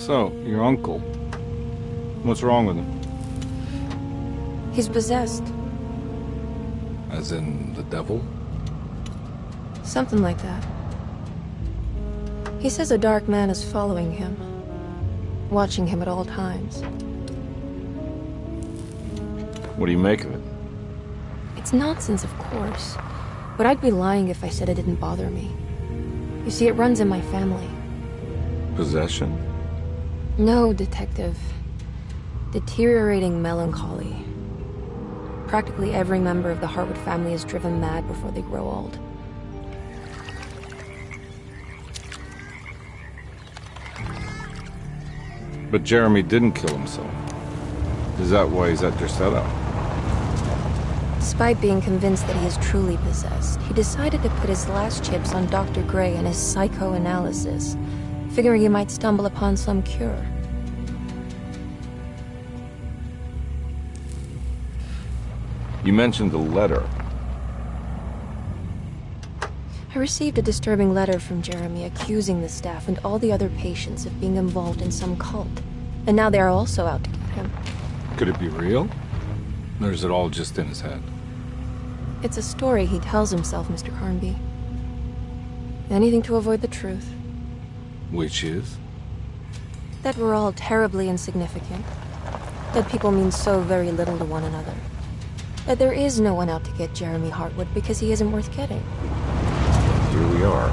So, your uncle. What's wrong with him? He's possessed. As in the devil? Something like that. He says a dark man is following him, watching him at all times. What do you make of it? It's nonsense, of course. But I'd be lying if I said it didn't bother me. You see, it runs in my family. Possession? No, Detective. Deteriorating melancholy. Practically every member of the Hartwood family is driven mad before they grow old. But Jeremy didn't kill himself. Is that why he's at Drusilla? Despite being convinced that he is truly possessed, he decided to put his last chips on Dr. Gray and his psychoanalysis, figuring he might stumble upon some cure. You mentioned the letter. I received a disturbing letter from Jeremy accusing the staff and all the other patients of being involved in some cult. And now they are also out to get him. Could it be real? Or is it all just in his head? It's a story he tells himself, Mr. Carnby. Anything to avoid the truth. Which is? That we're all terribly insignificant. That people mean so very little to one another. That there is no one out to get Jeremy Hartwood because he isn't worth getting. Here we are.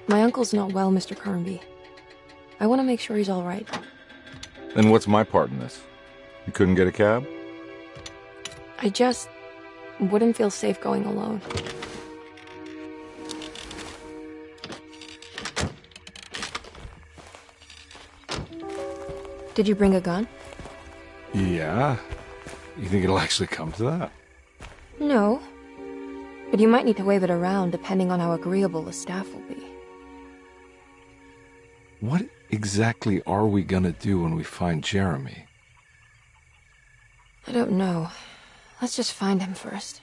My uncle's not well, Mr. Carnby. I want to make sure he's all right. Then what's my part in this? You couldn't get a cab? I just wouldn't feel safe going alone. Did you bring a gun? Yeah. You think it'll actually come to that? No. But you might need to wave it around depending on how agreeable the staff will be. What exactly are we gonna do when we find Jeremy? I don't know. Let's just find him first.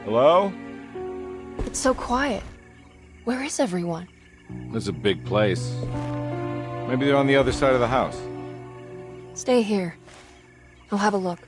Hello? It's so quiet. Where is everyone? This is a big place. Maybe they're on the other side of the house. Stay here. I'll have a look.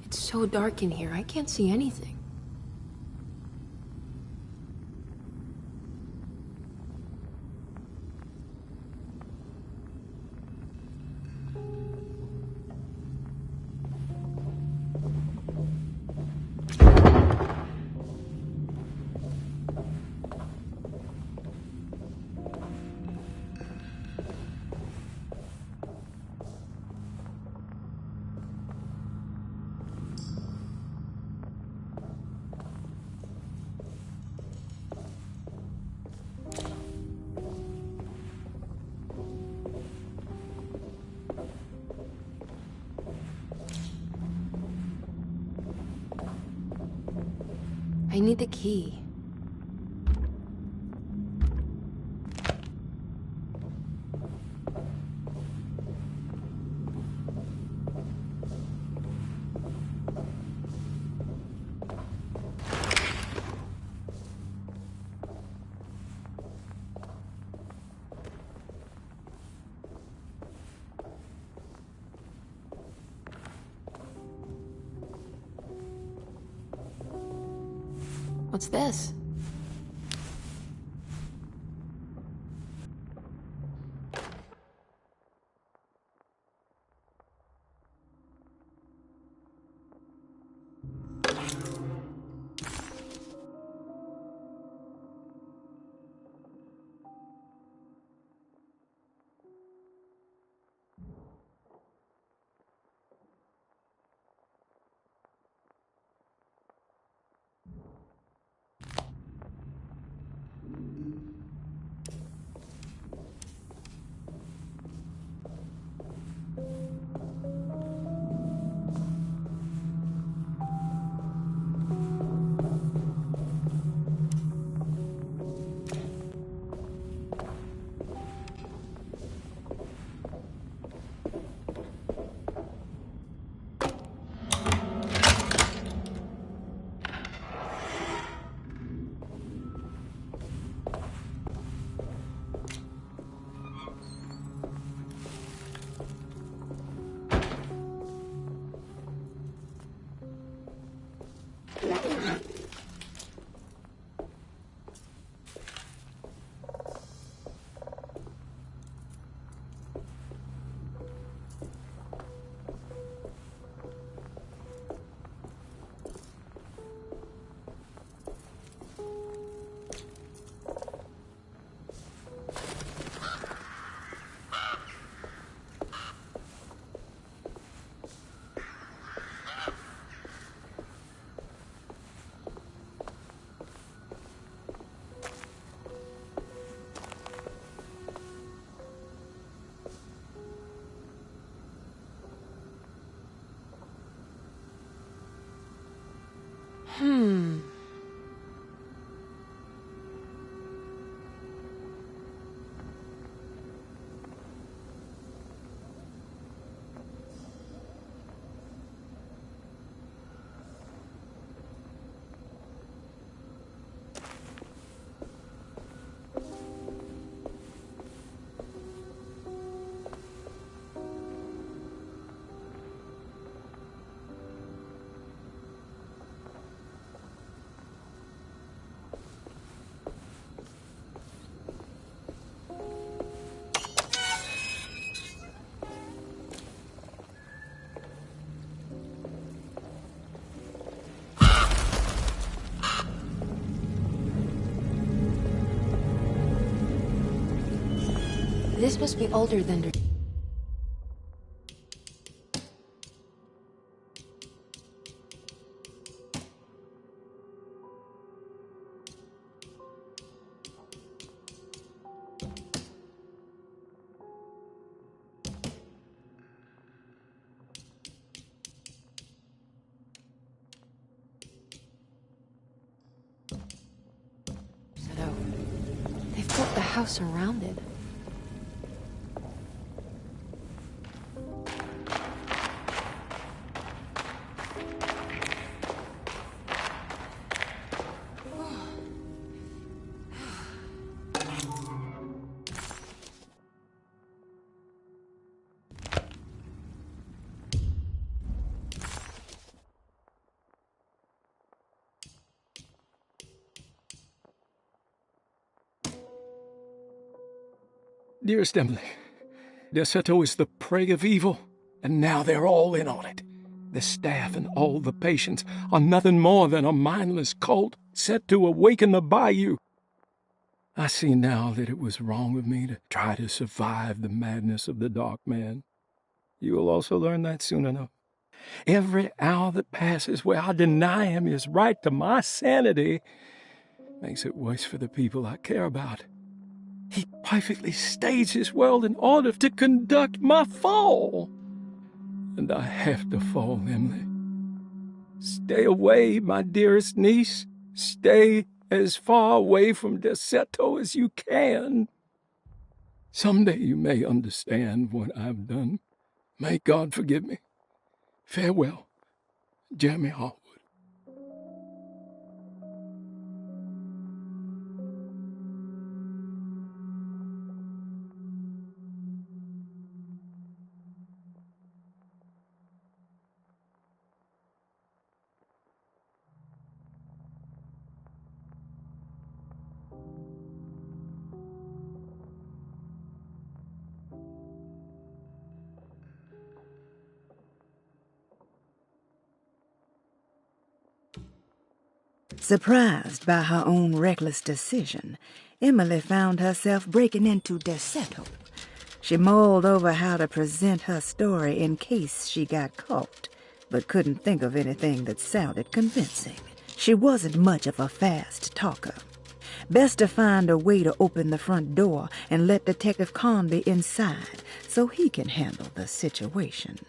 It's so dark in here, I can't see anything. I need the key. What's this? This must be older than the... So, they've built the house around it. Dearest Emily, Derceto is the prey of evil, and now they're all in on it. The staff and all the patients are nothing more than a mindless cult set to awaken the bayou. I see now that it was wrong of me to try to survive the madness of the Dark Man. You will also learn that soon enough. Every hour that passes where I deny him his right to my sanity makes it worse for the people I care about. He perfectly staged his world in order to conduct my fall. And I have to fall, Emily. Stay away, my dearest niece. Stay as far away from Deseto as you can. Someday you may understand what I've done. May God forgive me. Farewell, Jeremy Hartwood. Surprised by her own reckless decision, Emily found herself breaking into Deseto. She mulled over how to present her story in case she got caught, but couldn't think of anything that sounded convincing. She wasn't much of a fast talker. Best to find a way to open the front door and let Detective Conby inside so he can handle the situation.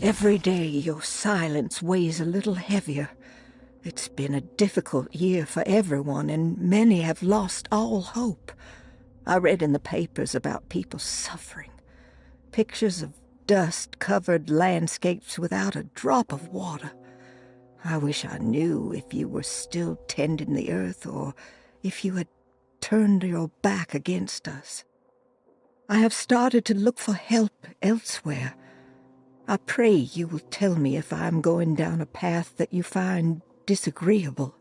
Every day your silence weighs a little heavier. It's been a difficult year for everyone, and many have lost all hope. I read in the papers about people suffering. Pictures of dust-covered landscapes without a drop of water. I wish I knew if you were still tending the earth or if you had turned your back against us. I have started to look for help elsewhere. I pray you will tell me if I am going down a path that you find disagreeable.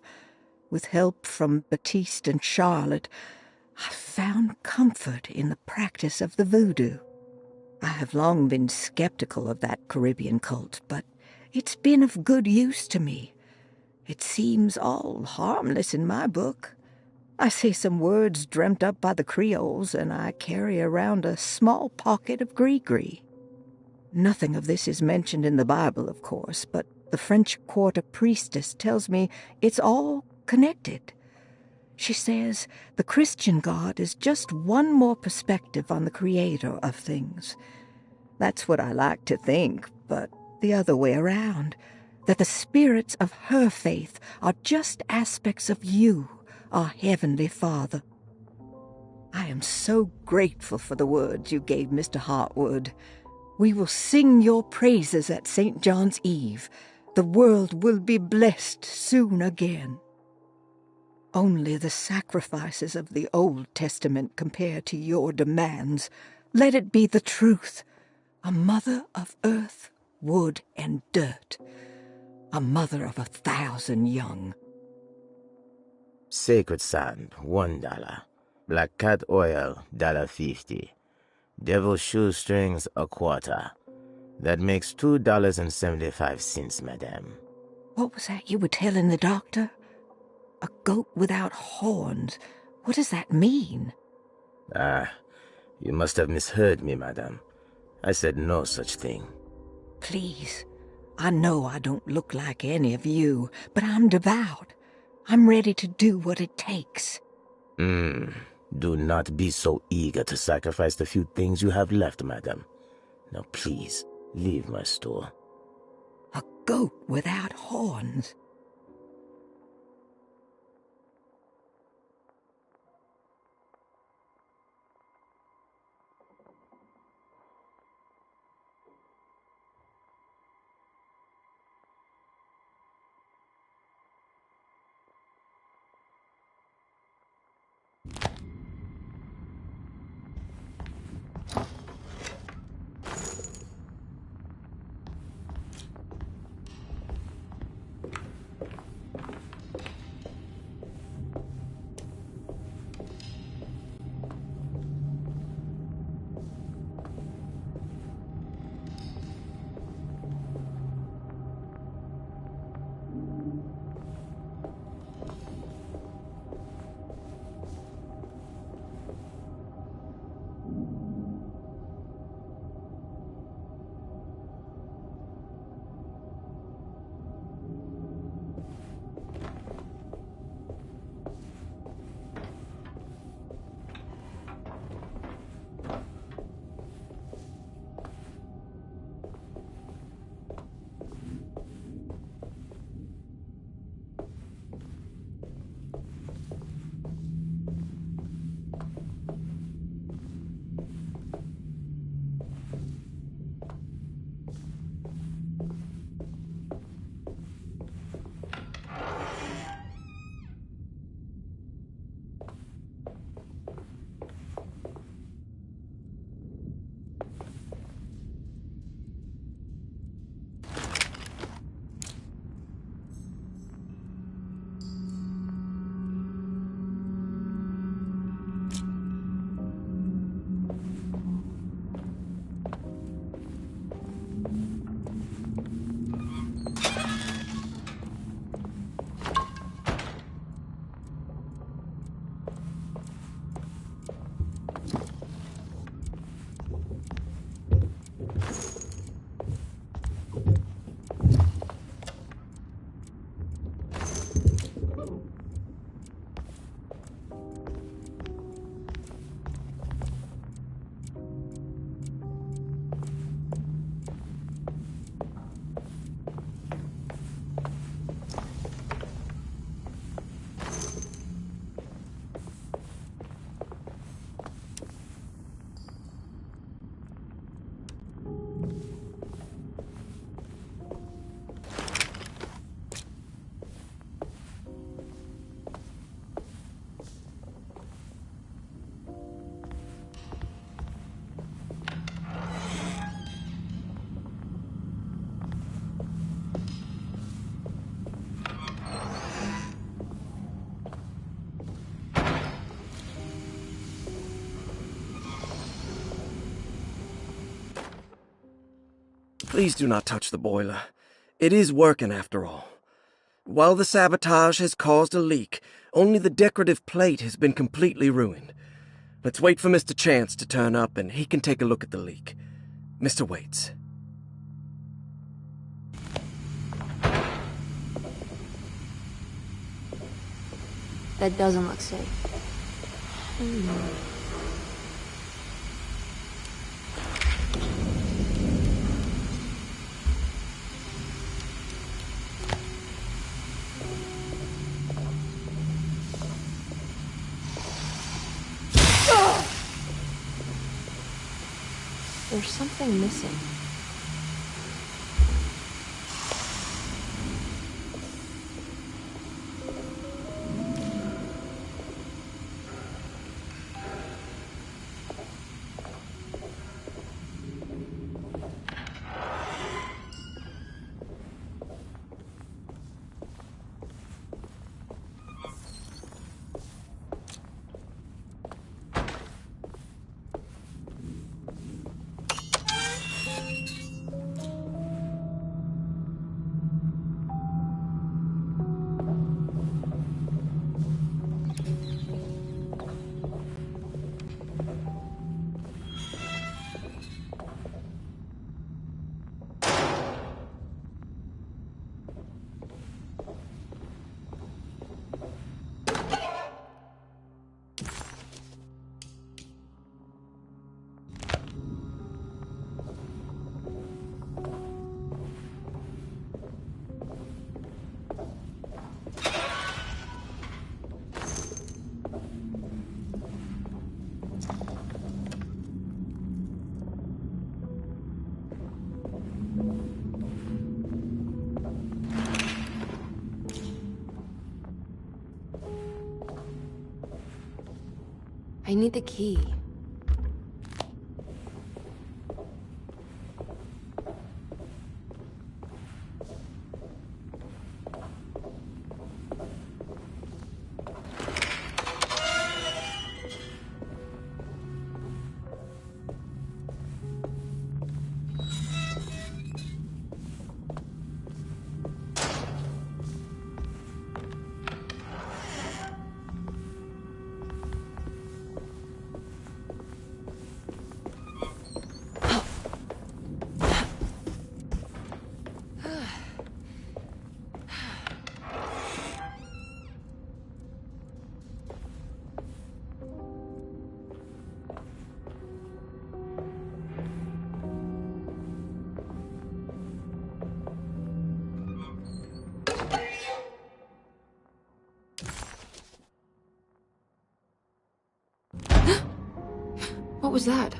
With help from Baptiste and Charlotte, I found comfort in the practice of the voodoo. I have long been skeptical of that Caribbean cult, but it's been of good use to me. It seems all harmless in my book. I see some words dreamt up by the Creoles, and I carry around a small pocket of gree-gree. Nothing of this is mentioned in the Bible, of course, but the French Quarter priestess tells me it's all connected. She says the Christian God is just one more perspective on the creator of things. That's what I like to think, but the other way around, that the spirits of her faith are just aspects of you, our Heavenly Father. I am so grateful for the words you gave Mr. Hartwood. We will sing your praises at St. John's Eve. The world will be blessed soon again. Only the sacrifices of the Old Testament compare to your demands. Let it be the truth. A mother of earth, wood, and dirt. A mother of 1,000 young. Sacred sand, $1. Black cat oil, $1.50. Devil shoestrings, a quarter. That makes $2.75, madame. What was that you were telling the doctor? A goat without horns. What does that mean? You must have misheard me, madame. I said no such thing. Please, I know I don't look like any of you, but I'm devout. I'm ready to do what it takes. Do not be so eager to sacrifice the few things you have left, madam. Now please, leave my store. A goat without horns. Please do not touch the boiler. It is working after all. While the sabotage has caused a leak, Only the decorative plate has been completely ruined. Let's wait for Mr. Chance to turn up and he can take a look at the leak. Mr. Waits. That doesn't look safe. There's something missing. I need the key. What was that?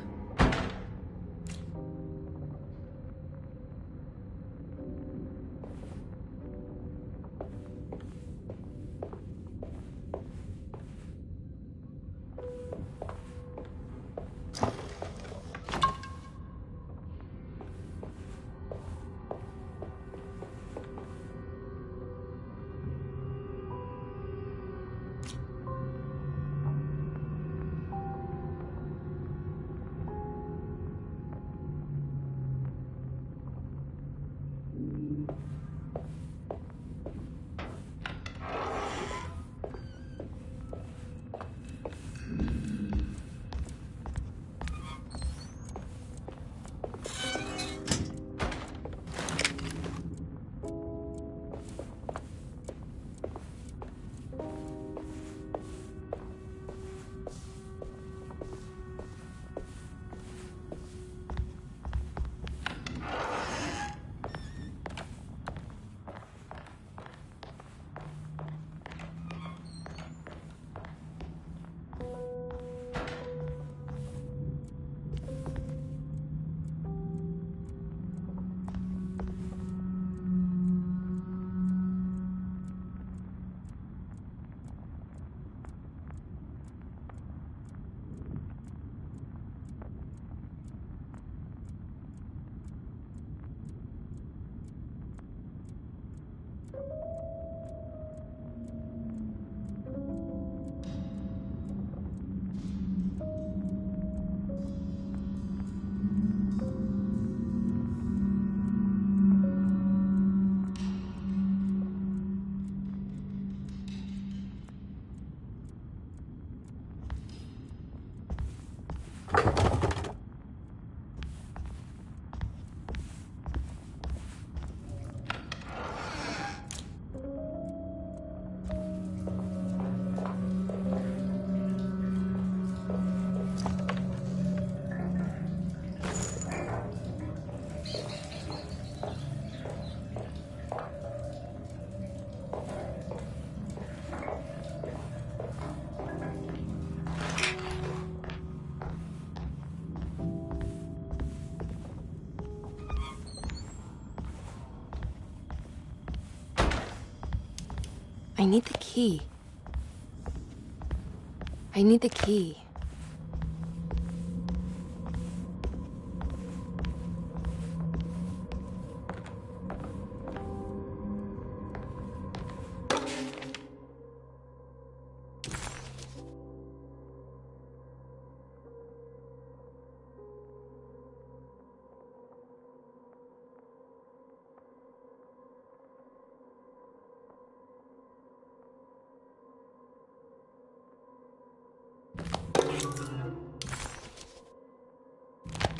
I need the key. I need the key.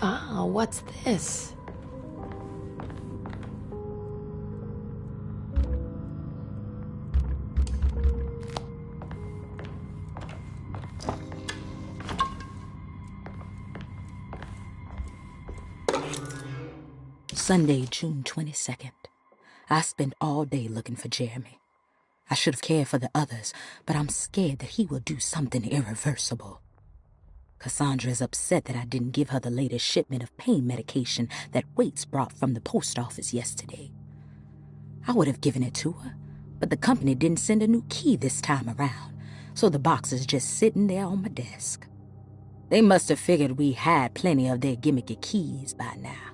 Ah, what's this? Sunday, June 22nd. I spent all day looking for Jeremy. I should have cared for the others, but I'm scared that he will do something irreversible. Cassandra is upset that I didn't give her the latest shipment of pain medication that Waits brought from the post office yesterday. I would have given it to her, but the company didn't send a new key this time around, so the box is just sitting there on my desk. They must have figured we had plenty of their gimmicky keys by now.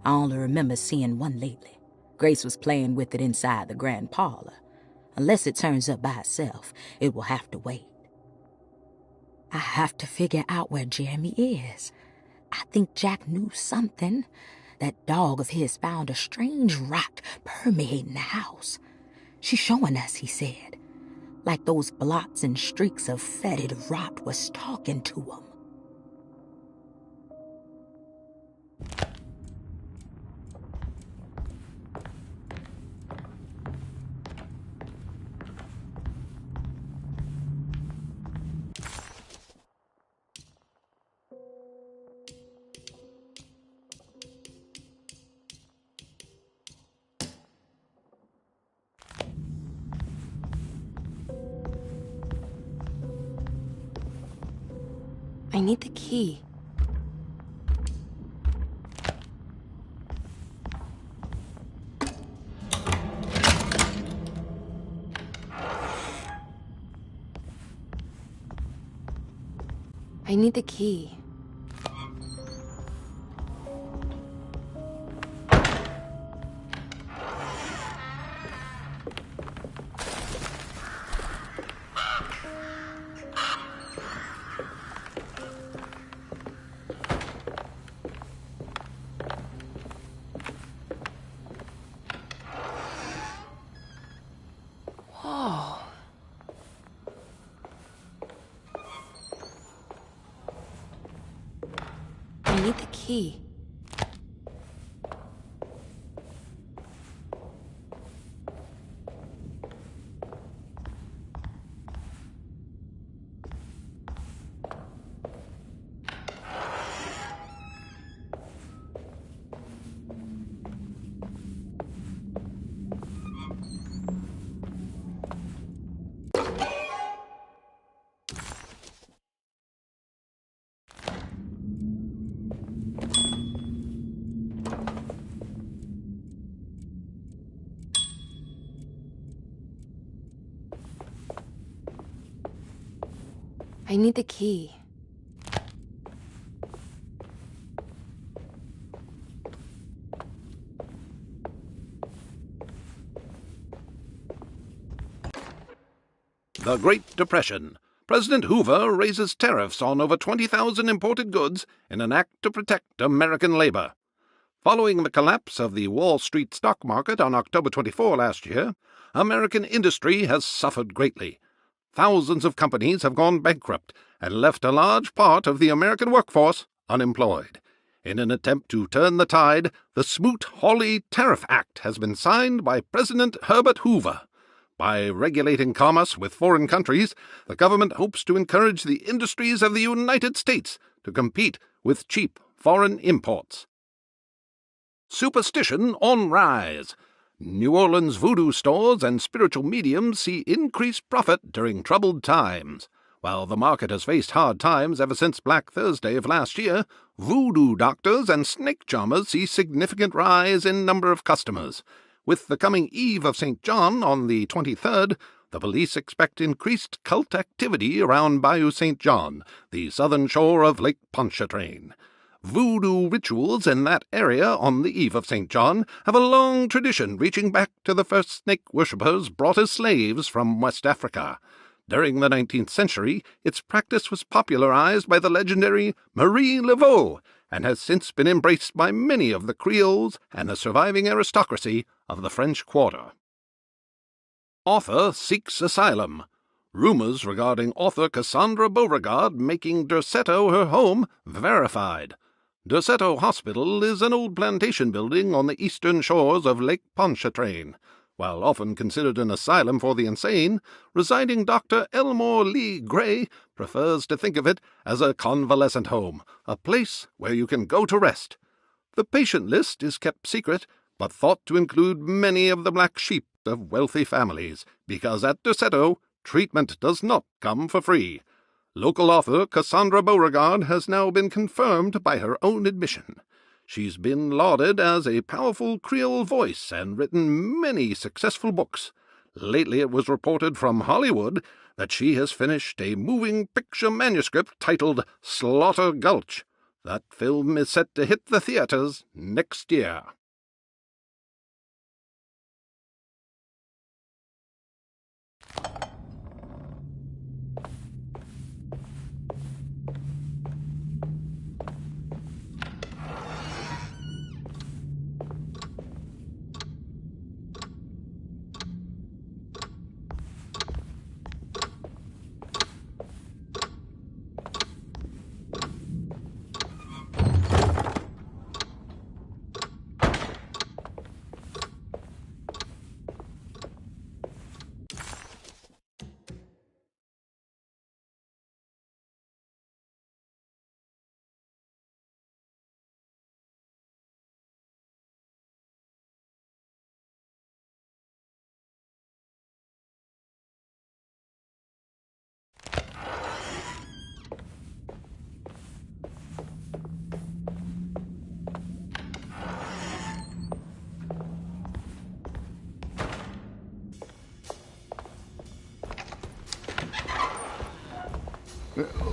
I only remember seeing one lately. Grace was playing with it inside the grand parlor. Unless it turns up by itself, it will have to wait. I have to figure out where Jeremy is. I think Jack knew something. That dog of his found a strange rot permeating the house. She's showing us, he said. Like those blots and streaks of fetid rot was talking to him. I need the key. I need the key. Whoa. I need the key. I need the key. The Great Depression. President Hoover raises tariffs on over 20,000 imported goods in an act to protect American labor. Following the collapse of the Wall Street stock market on October 24 last year, American industry has suffered greatly. Thousands of companies have gone bankrupt and left a large part of the American workforce unemployed. In an attempt to turn the tide, the Smoot-Hawley Tariff Act has been signed by President Herbert Hoover. By regulating commerce with foreign countries, the government hopes to encourage the industries of the United States to compete with cheap foreign imports. Superstition on rise. New Orleans voodoo stores and spiritual mediums see increased profit during troubled times. While the market has faced hard times ever since Black Thursday of last year, voodoo doctors and snake charmers see significant rise in number of customers. With the coming Eve of St. John on the 23rd, the police expect increased cult activity around Bayou St. John, the southern shore of Lake Pontchartrain. Voodoo rituals in that area on the eve of St. John have a long tradition reaching back to the first snake worshippers brought as slaves from West Africa. During the 19th century, its practice was popularized by the legendary Marie Laveau and has since been embraced by many of the Creoles and the surviving aristocracy of the French Quarter. Author seeks asylum. Rumors regarding author Cassandra Beauregard making Derceto her home verified. Derceto Hospital is an old plantation building on the eastern shores of Lake Pontchartrain. While often considered an asylum for the insane, residing Dr. Elmore Lee Gray prefers to think of it as a convalescent home, a place where you can go to rest. The patient list is kept secret, but thought to include many of the black sheep of wealthy families, because at Derceto, treatment does not come for free. Local author Cassandra Beauregard has now been confirmed by her own admission. She's been lauded as a powerful Creole voice and written many successful books. Lately it was reported from Hollywood that she has finished a moving picture manuscript titled Slaughter Gulch. That film is set to hit the theaters next year.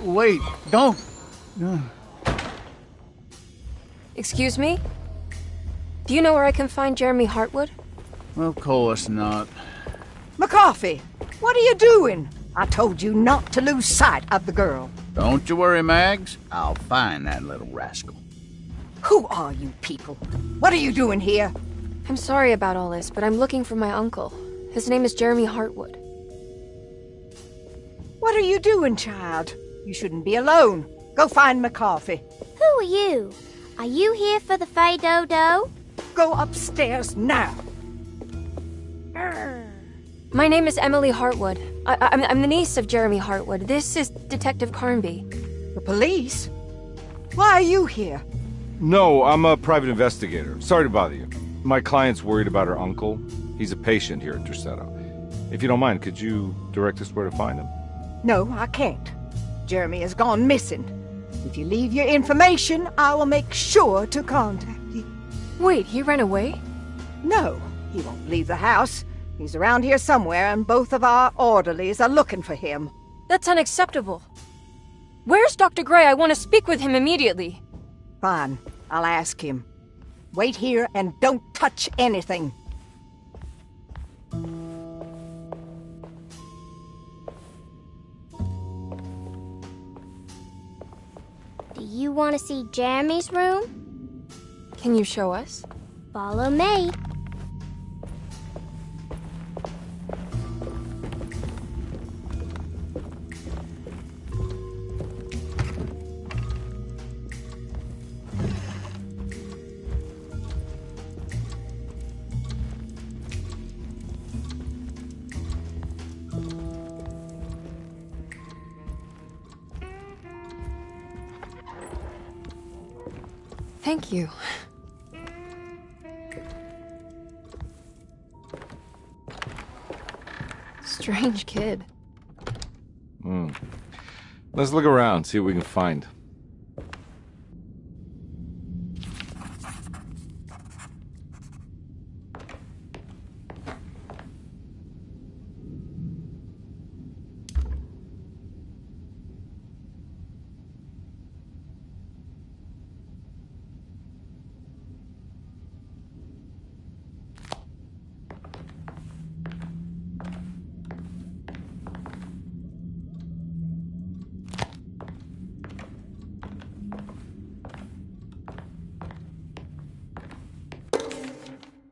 Wait, don't. Excuse me? Do you know where I can find Jeremy Hartwood? Of course not. McCarthy, what are you doing? I told you not to lose sight of the girl. Don't you worry, Mags. I'll find that little rascal. Who are you people? What are you doing here? I'm sorry about all this, but I'm looking for my uncle. His name is Jeremy Hartwood. What are you doing, child? You shouldn't be alone. Go find McCarthy. Who are you? Are you here for the Fay Dodo? Go upstairs now. My name is Emily Hartwood. I'm the niece of Jeremy Hartwood. This is Detective Carnby. The police? Why are you here? No, I'm a private investigator. Sorry to bother you. My client's worried about her uncle. He's a patient here at Derceto. If you don't mind, could you direct us where to find him? No, I can't. Jeremy has gone missing. If you leave your information, I will make sure to contact you. Wait, he ran away? No, he won't leave the house. He's around here somewhere, and both of our orderlies are looking for him. That's unacceptable. Where's Dr. Gray? I want to speak with him immediately. Fine, I'll ask him. Wait here and don't touch anything. Do you want to see Jeremy's room? Can you show us? Follow me. Thank you. Strange kid. Let's look around, see what we can find.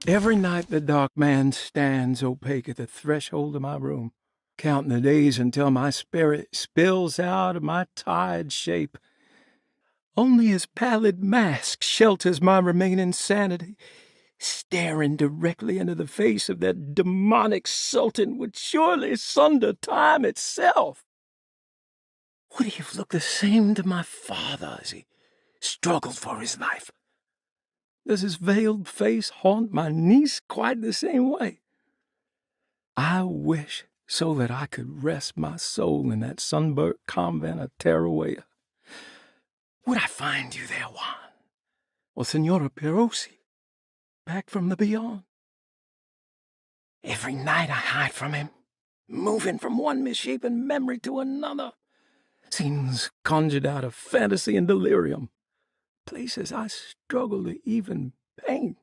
Every night the dark man stands opaque at the threshold of my room, counting the days until my spirit spills out of my tired shape. Only his pallid mask shelters my remaining sanity. Staring directly into the face of that demonic sultan would surely sunder time itself. Would he have looked the same to my father as he struggled for his life? Does his veiled face haunt my niece quite the same way? I wish so that I could rest my soul in that sunburnt convent of Tarawea. Would I find you there, Juan? Or Senora Perosi, back from the beyond? Every night I hide from him, moving from one misshapen memory to another. Scenes conjured out of fantasy and delirium. Places I struggle to even paint.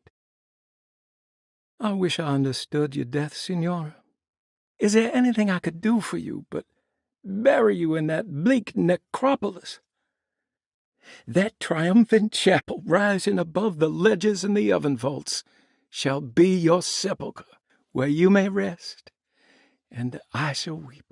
I wish I understood your death, Senora. Is there anything I could do for you but bury you in that bleak necropolis? That triumphant chapel rising above the ledges and the oven vaults shall be your sepulchre, where you may rest, and I shall weep.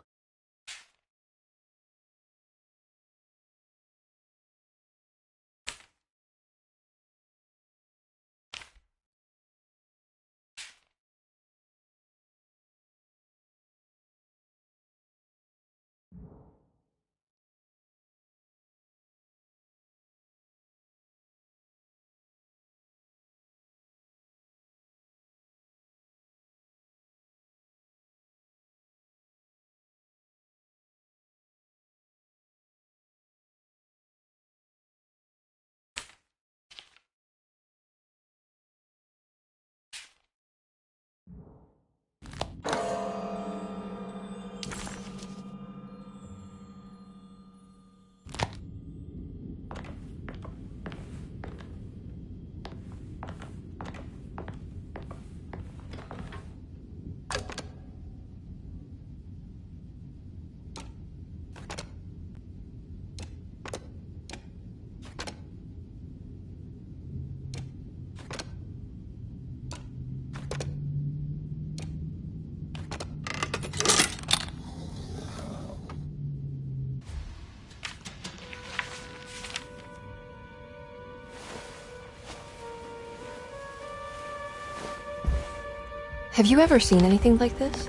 Have you ever seen anything like this?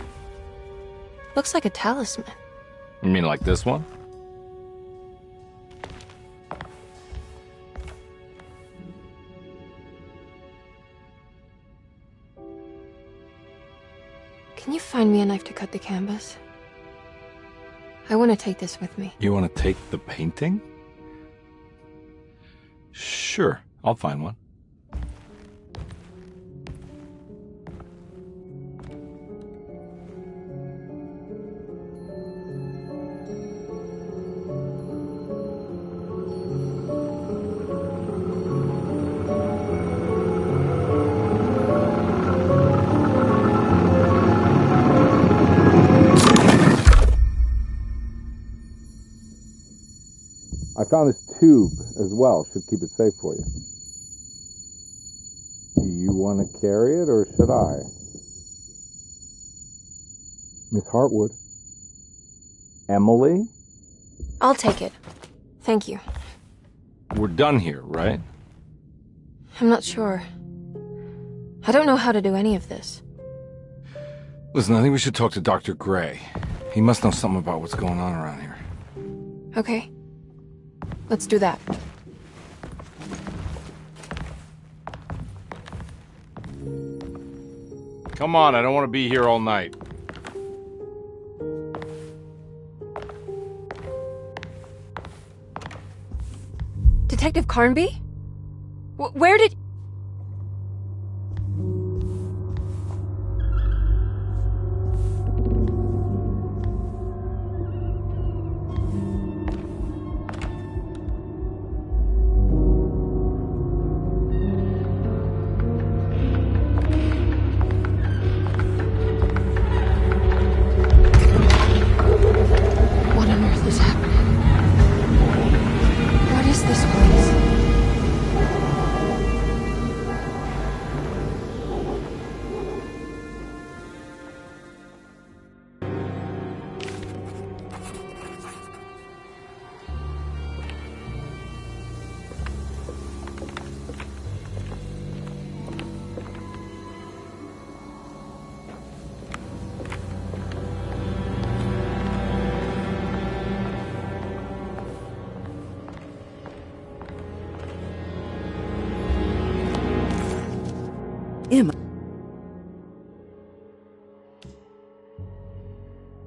Looks like a talisman. You mean like this one? Can you find me a knife to cut the canvas? I want to take this with me. You want to take the painting? Sure, I'll find one. I found this tube as well. Should keep it safe for you. Do you want to carry it, or should I? Miss Hartwood? Emily? I'll take it. Thank you. We're done here, right? I'm not sure. I don't know how to do any of this. Listen, I think we should talk to Dr. Gray. He must know something about what's going on around here. Okay. Let's do that. Come on, I don't want to be here all night. Detective Carnby? Where did...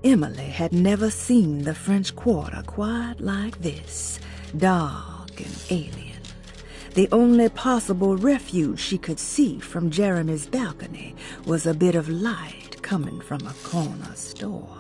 Emily had never seen the French Quarter quite like this, dark and alien. The only possible refuge she could see from Jeremy's balcony was a bit of light coming from a corner store.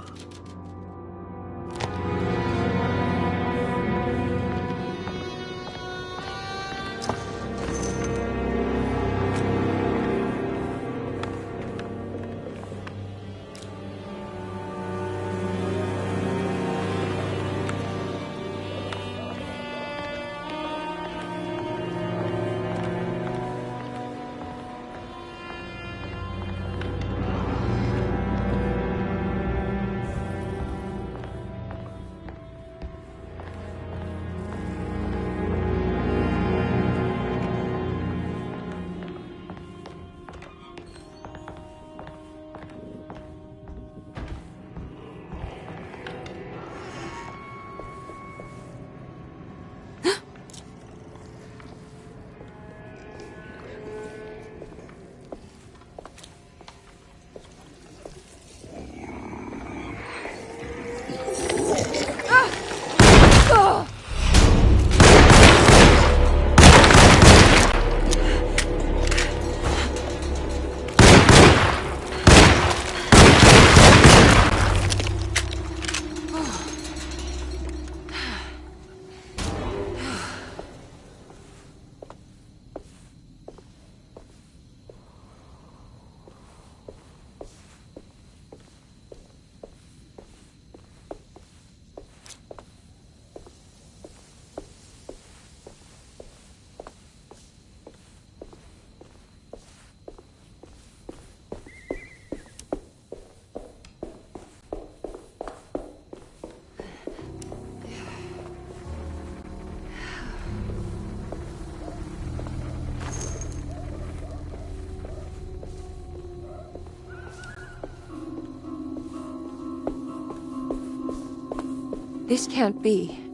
This can't be.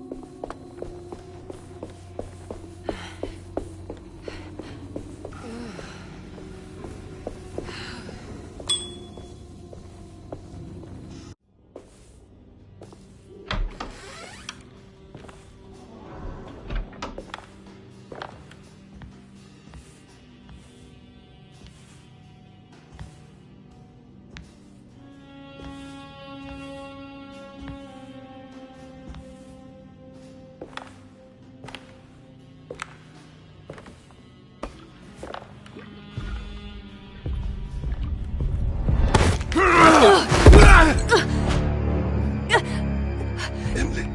Emily,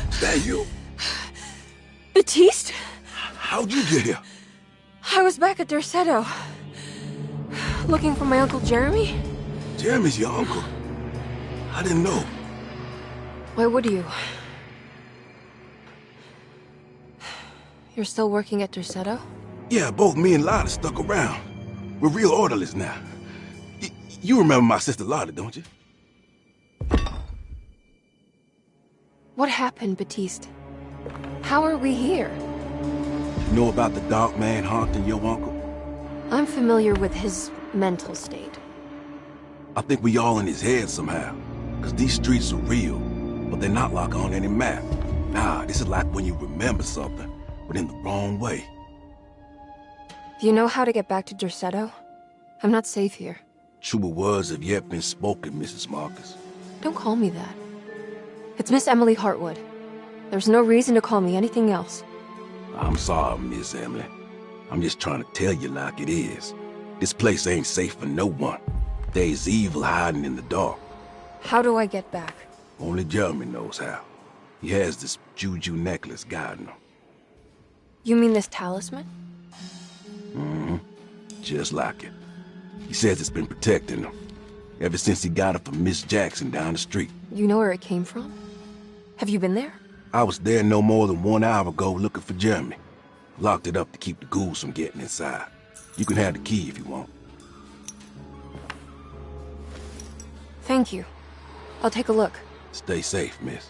is that you? Baptiste? How'd you get here? I was back at Derceto, looking for my Uncle Jeremy. Jeremy's your uncle? I didn't know. Why would you? You're still working at Derceto? Yeah, both me and Lotta stuck around. We're real orderlies now. You remember my sister Lotta, don't you? What happened, Baptiste? How are we here? You know about the dark man haunting your uncle? I'm familiar with his mental state. I think we all in his head somehow. Cause these streets are real, but they're not like on any map. Nah, this is like when you remember something, but in the wrong way. Do you know how to get back to Derceto? I'm not safe here. Truer words have yet been spoken, Mrs. Marcus. Don't call me that. It's Miss Emily Hartwood. There's no reason to call me anything else. I'm sorry, Miss Emily. I'm just trying to tell you like it is. This place ain't safe for no one. There's evil hiding in the dark. How do I get back? Only Jeremy knows how. He has this juju necklace guiding him. You mean this talisman? Mm-hmm. Just like it. He says it's been protecting him ever since he got it from Miss Jackson down the street. You know where it came from? Have you been there? I was there no more than 1 hour ago looking for Jeremy. Locked it up to keep the ghouls from getting inside. You can have the key if you want. Thank you. I'll take a look. Stay safe, miss.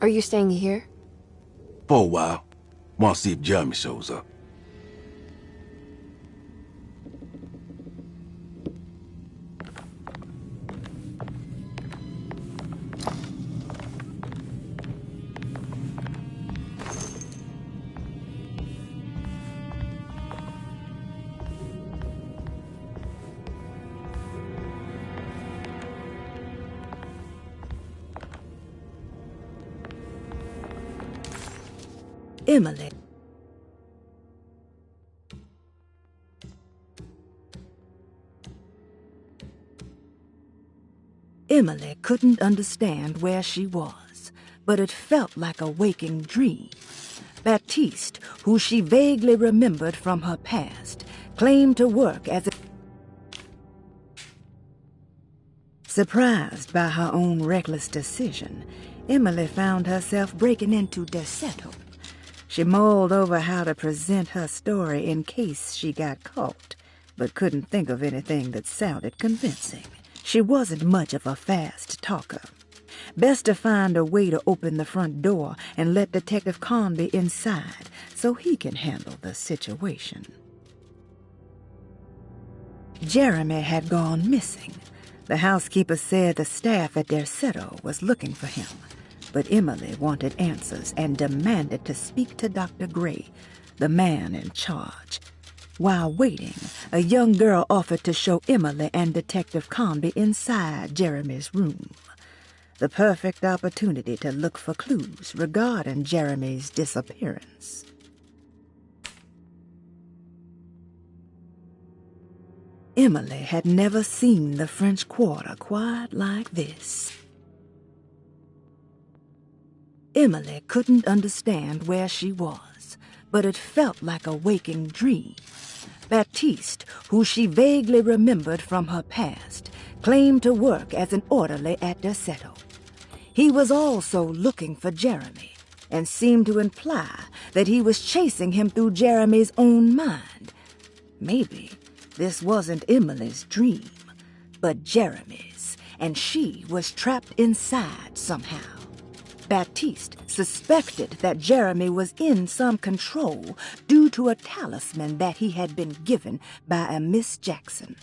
Are you staying here? For a while. Want to see if Jeremy shows up. Emily. Emily couldn't understand where she was, but it felt like a waking dream. Baptiste, who she vaguely remembered from her past, claimed to work as a... Surprised by her own reckless decision, Emily found herself breaking into Derceto. She mulled over how to present her story in case she got caught, but couldn't think of anything that sounded convincing. She wasn't much of a fast talker. Best to find a way to open the front door and let Detective Conby inside so he can handle the situation. Jeremy had gone missing. The housekeeper said the staff at Derceto was looking for him. But Emily wanted answers and demanded to speak to Dr. Gray, the man in charge. While waiting, a young girl offered to show Emily and Detective Conby inside Jeremy's room. The perfect opportunity to look for clues regarding Jeremy's disappearance. Emily had never seen the French Quarter quite like this. Emily couldn't understand where she was, but it felt like a waking dream. Baptiste, who she vaguely remembered from her past, claimed to work as an orderly at Derceto. He was also looking for Jeremy, and seemed to imply that he was chasing him through Jeremy's own mind. Maybe this wasn't Emily's dream, but Jeremy's, and she was trapped inside somehow. Baptiste suspected that Jeremy was in some control due to a talisman that he had been given by a Miss Jackson,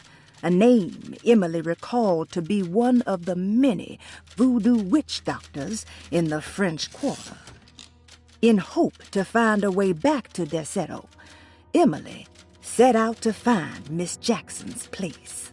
a name Emily recalled to be one of the many voodoo witch doctors in the French Quarter. In hope to find a way back to Derceto, Emily set out to find Miss Jackson's place.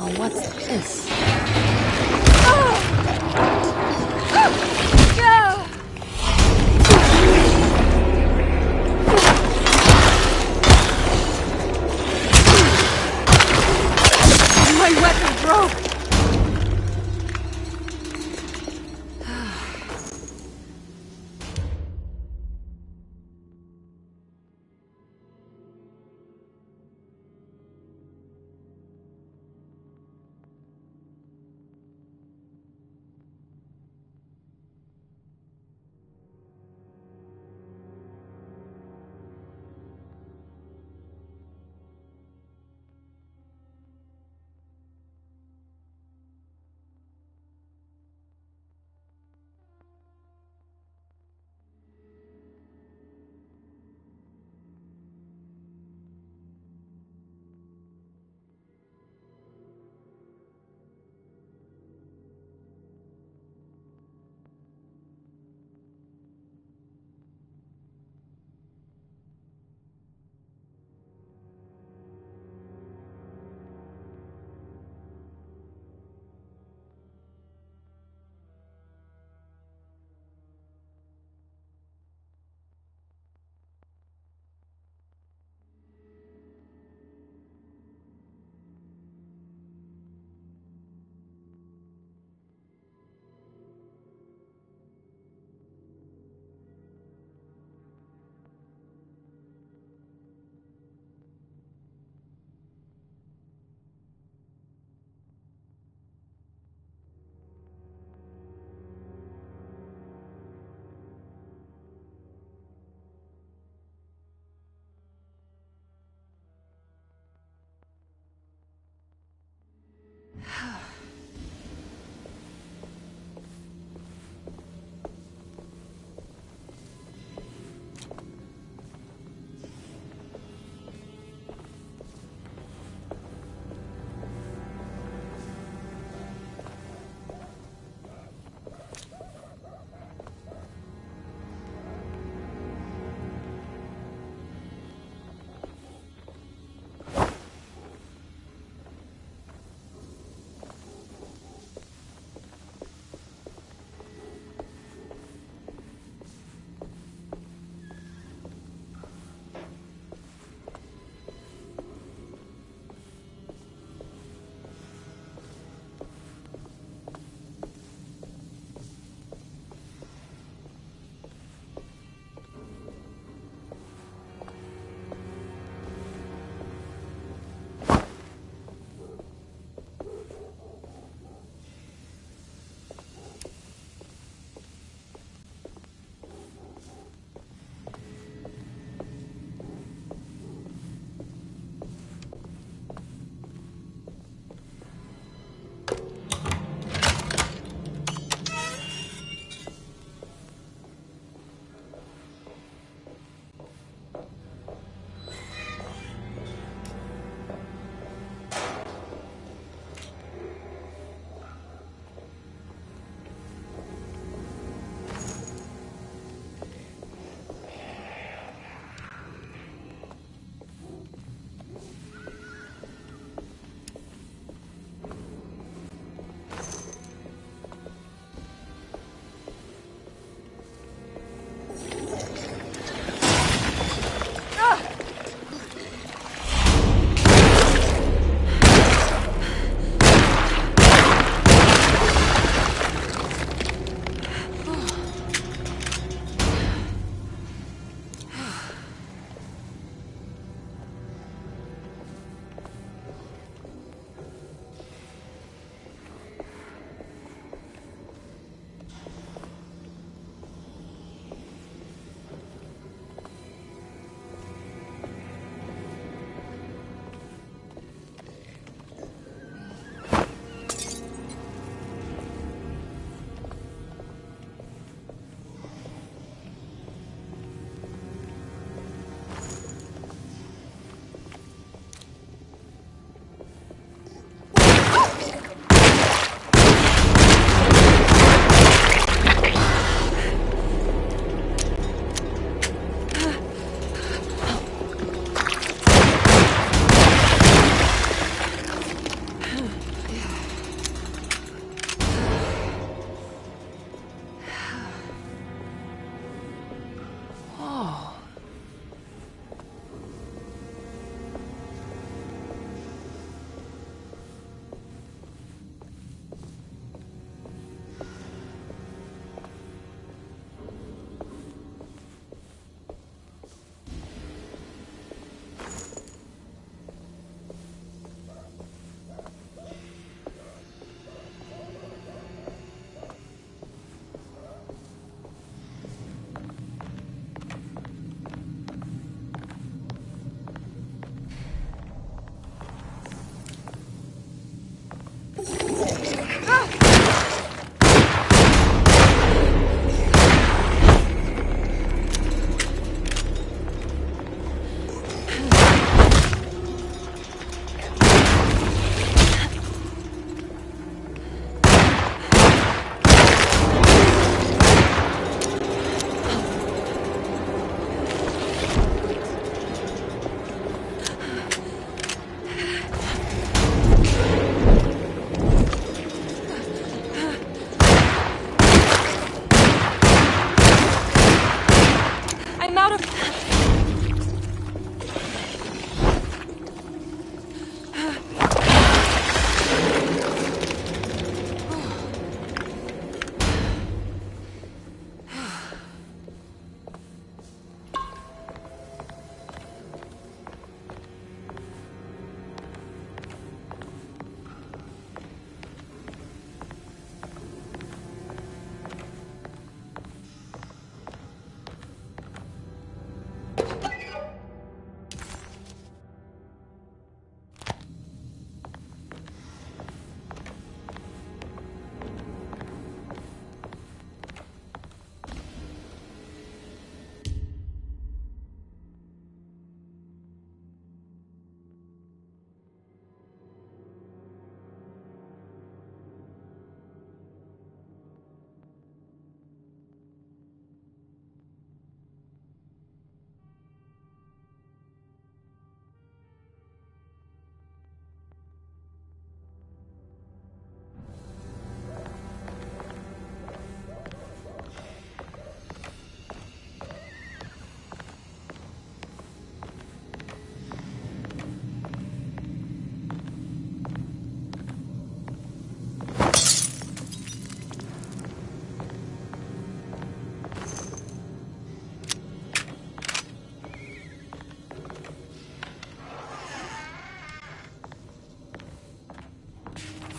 Oh, what's this? My weapon broke!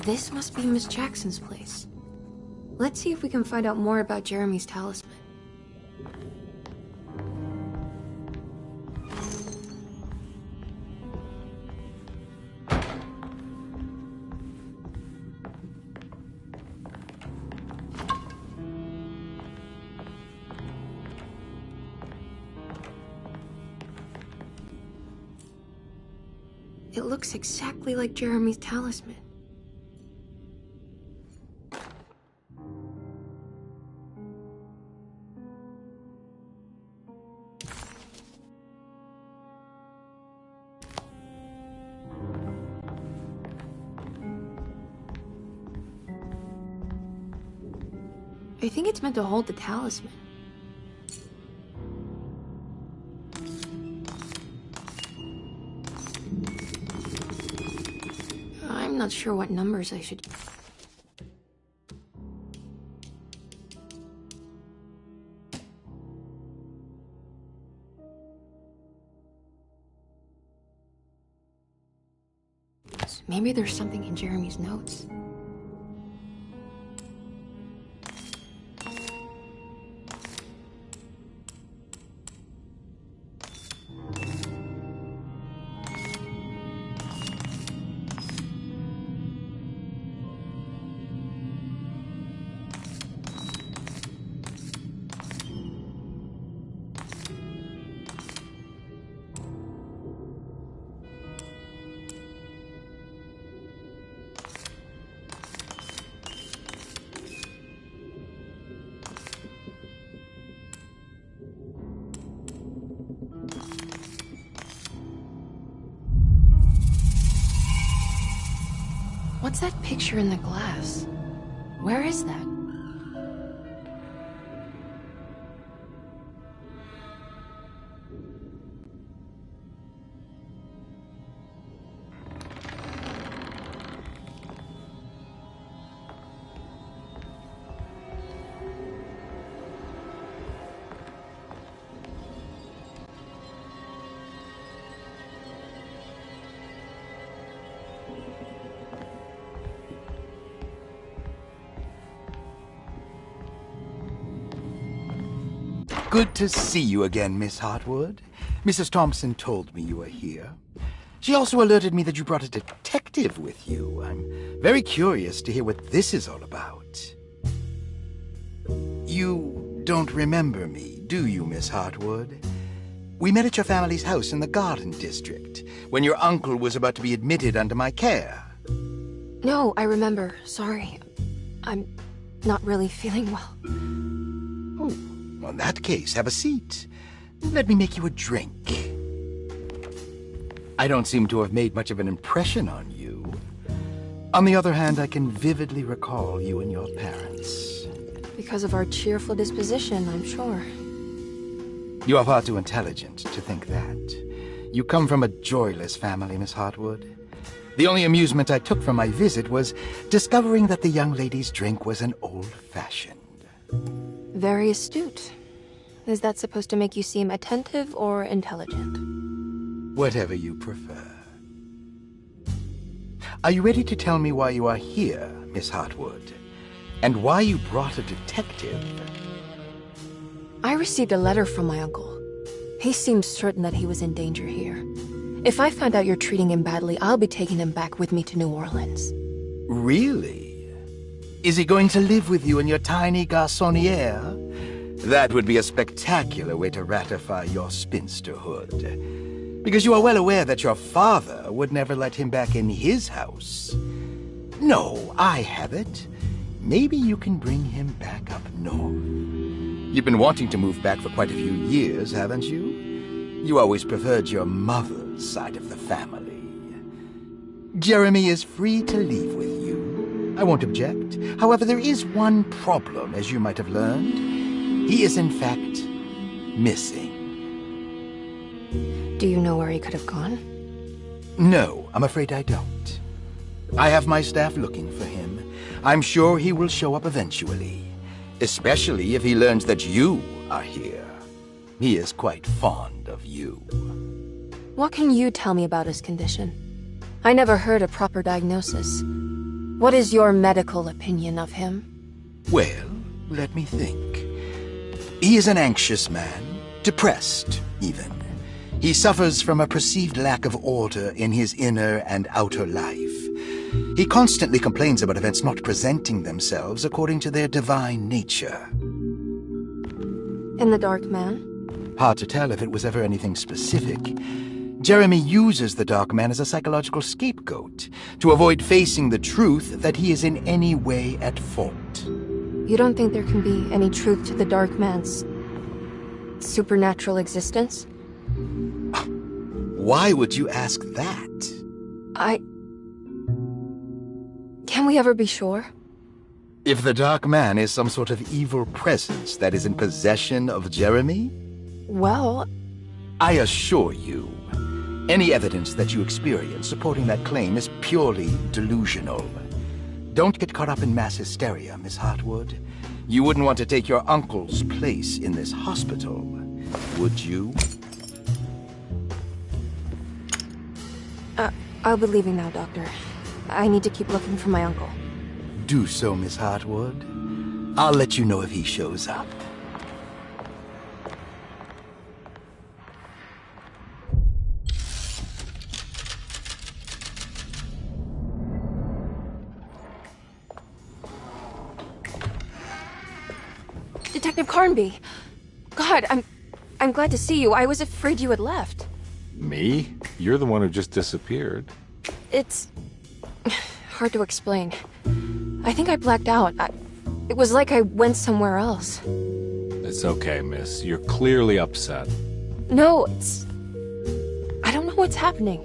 This must be Miss Jackson's place. Let's see if we can find out more about Jeremy's talisman. It looks exactly like Jeremy's talisman. I think it's meant to hold the talisman. I'm not sure what numbers I should... Maybe there's something in Jeremy's notes. What's that picture in the glass? Where is that? Good to see you again, Miss Hartwood. Mrs. Thompson told me you were here. She also alerted me that you brought a detective with you. I'm very curious to hear what this is all about. You don't remember me, do you, Miss Hartwood? We met at your family's house in the Garden District, when your uncle was about to be admitted under my care. No, I remember. Sorry. I'm not really feeling well. In that case, have a seat. Let me make you a drink. I don't seem to have made much of an impression on you. On the other hand, I can vividly recall you and your parents. Because of our cheerful disposition, I'm sure. You are far too intelligent to think that. You come from a joyless family, Miss Hartwood. The only amusement I took from my visit was discovering that the young lady's drink was an old-fashioned. Very astute. Is that supposed to make you seem attentive or intelligent? Whatever you prefer. Are you ready to tell me why you are here, Miss Hartwood? And why you brought a detective? I received a letter from my uncle. He seemed certain that he was in danger here. If I find out you're treating him badly, I'll be taking him back with me to New Orleans. Really? Is he going to live with you in your tiny garçonniere? That would be a spectacular way to ratify your spinsterhood. Because you are well aware that your father would never let him back in his house. No, I have it. Maybe you can bring him back up north. You've been wanting to move back for quite a few years, haven't you? You always preferred your mother's side of the family. Jeremy is free to leave with you. I won't object. However, there is one problem, as you might have learned. He is, in fact, missing. Do you know where he could have gone? No, I'm afraid I don't. I have my staff looking for him. I'm sure he will show up eventually, especially if he learns that you are here. He is quite fond of you. What can you tell me about his condition? I never heard a proper diagnosis. What is your medical opinion of him? Well, let me think. He is an anxious man, depressed, even. He suffers from a perceived lack of order in his inner and outer life. He constantly complains about events not presenting themselves according to their divine nature. And the Dark Man? Hard to tell if it was ever anything specific. Jeremy uses the Dark Man as a psychological scapegoat to avoid facing the truth that he is in any way at fault. You don't think there can be any truth to the Dark Man's supernatural existence? Why would you ask that? Can we ever be sure? If the Dark Man is some sort of evil presence that is in possession of Jeremy? Well, I assure you, any evidence that you experience supporting that claim is purely delusional. Don't get caught up in mass hysteria, Miss Hartwood. You wouldn't want to take your uncle's place in this hospital, would you? I'll be leaving now, Doctor. I need to keep looking for my uncle. Do so, Miss Hartwood. I'll let you know if he shows up. Detective Carnby! God, I'm glad to see you. I was afraid you had left. Me? You're the one who just disappeared. It's hard to explain. I think I blacked out. It was like I went somewhere else. It's okay, miss. You're clearly upset. No, I don't know what's happening.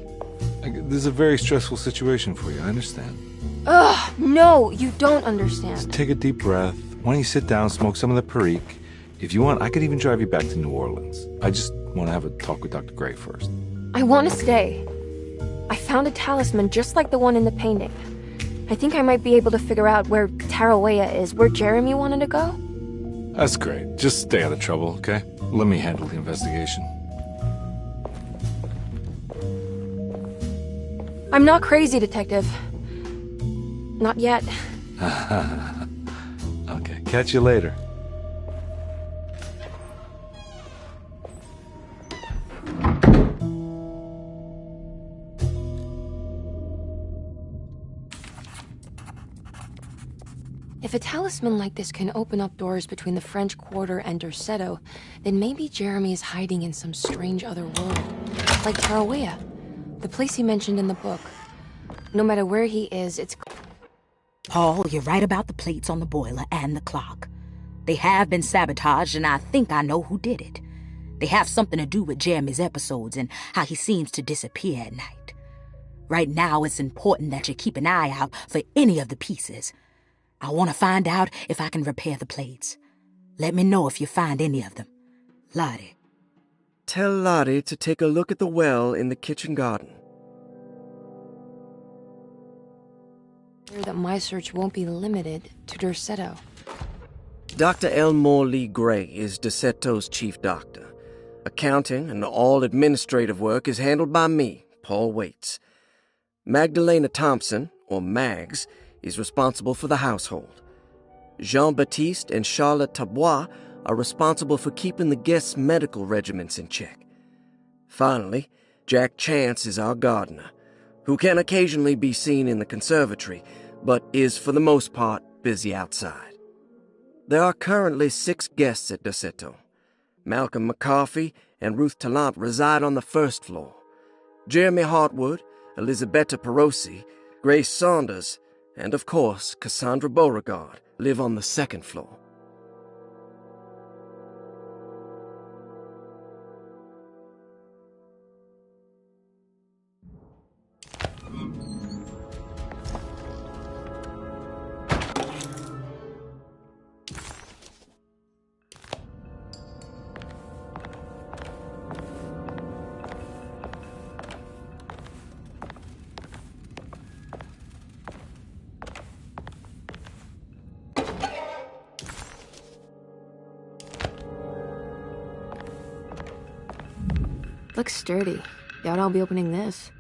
This is a very stressful situation for you, I understand. Ugh, no, you don't understand. Just take a deep breath. Why don't you sit down, smoke some of the Perique? If you want, I could even drive you back to New Orleans. I just want to have a talk with Dr. Gray first. I want to stay. I found a talisman just like the one in the painting. I think I might be able to figure out where Tarawea is, where Jeremy wanted to go. That's great. Just stay out of trouble, okay? Let me handle the investigation. I'm not crazy, Detective. Not yet. Okay, catch you later. If a talisman like this can open up doors between the French Quarter and Derceto, then maybe Jeremy is hiding in some strange other world. Like Tarawea, the place he mentioned in the book. No matter where he is, it's... Paul, you're right about the plates on the boiler and the clock. They have been sabotaged, and I think I know who did it. They have something to do with Jeremy's episodes and how he seems to disappear at night. Right now, it's important that you keep an eye out for any of the pieces. I want to find out if I can repair the plates. Let me know if you find any of them. Lottie. Tell Lottie to take a look at the well in the kitchen garden. That my search won't be limited to Derceto. Dr. Elmore Lee Gray is Derceto's chief doctor. Accounting and all administrative work is handled by me, Paul Waits. Magdalena Thompson, or Mags, is responsible for the household. Jean-Baptiste and Charlotte Tabois are responsible for keeping the guests' medical regimens in check. Finally, Jack Chance is our gardener, who can occasionally be seen in the conservatory, but is for the most part busy outside. There are currently 6 guests at Derceto. Malcolm McCarthy and Ruth Tallant reside on the first floor. Jeremy Hartwood, Elisabetta Perosi, Grace Saunders, and of course Cassandra Beauregard live on the second floor. Looks sturdy. Doubt I'll be opening this.